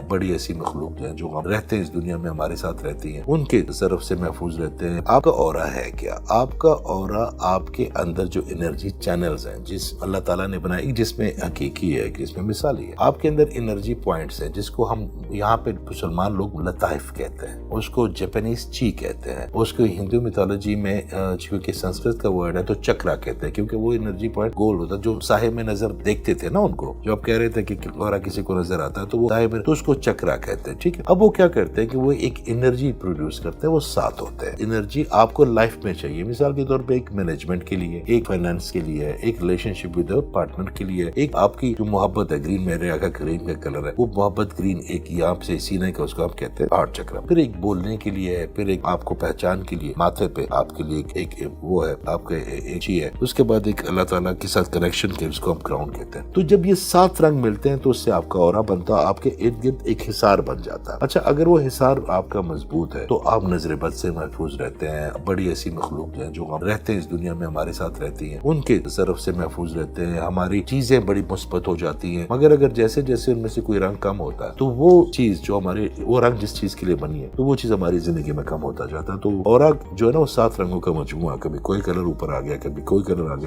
बड़ी ऐसी मखलूक हैं जो हम रहते हैं इस दुनिया में, हमारे साथ रहती हैं, उनके तरफ से महफूज रहते हैं। आपका ऑरा है क्या? आपका ऑरा आपके अंदर जो एनर्जी चैनल्स हैं, जिस अल्लाह ताला ने बनाई, जिसमें हकीकी है कि इसमें मिसाली है। आपके अंदर एनर्जी पॉइंट्स हैं जिसको हम यहाँ पे मुसलमान लोग लताइफ कहते हैं, उसको जापानीज ची कहते हैं, उसको हिंदू मिथोलॉजी में क्योंकि संस्कृत का वर्ड है तो चक्रा कहते हैं, क्योंकि वो एनर्जी पॉइंट गोल होता है। जो साहिब में नजर देखते थे ना उनको, जो आप कह रहे थे कि और किसी को नजर आता है तो वो साहिब में, तो उसको चक्रा कहते हैं। ठीक है, अब वो क्या करते हैं कि वो एक एनर्जी प्रोड्यूस करते हैं, वो साथ होते हैं। एनर्जी आपको लाइफ में चाहिए, मिसाल के तौर पे एक मैनेजमेंट के लिए, एक फाइनेंस के लिए, एक रिलेशनशिप विद पार्टनर के लिए, एक आपकी जो मोहब्बत है, ग्रीन मेरे आका ग्रीन का कलर है, वो मोहब्बत ग्रीन एक यहाँ से सीने का, उसको आप कहते हैं हार्ट चक्र। फिर एक बोलने के लिए है, फिर एक आपको पहचान के लिए माथे पे आपके लिए एक वो है, आपके एक ही है। उसके बाद एक अल्लाह ताला के साथ कनेक्शन के, उसको हम क्राउन कहते हैं। तो जब ये 7 रंग मिलते हैं तो उससे आपका ऑरा बनता है, आपके इर्द गिर्द एक हिसार बन जाता है। अच्छा, अगर वो हिसार आपका मजबूत है तो आप नजर बद से महफूज रहते हैं। बड़ी ऐसी मखलूक हैं जो हम रहते हैं इस दुनिया में, हमारे साथ रहती हैं, उनके तरफ से महफूज रहते हैं। हमारी चीजें बड़ी मुस्बत हो जाती हैं। मगर अगर जैसे जैसे उनमें से कोई रंग कम होता है तो वो चीज जो हमारे, वो रंग जिस चीज के लिए बनी है, तो वो चीज हमारी जिंदगी में कम होता जाता है। तो ऑरा जो है ना, वो 7 रंगों का मजमूआ, कभी कोई कलर ऊपर आ गया, कभी कोई कलर आ गया,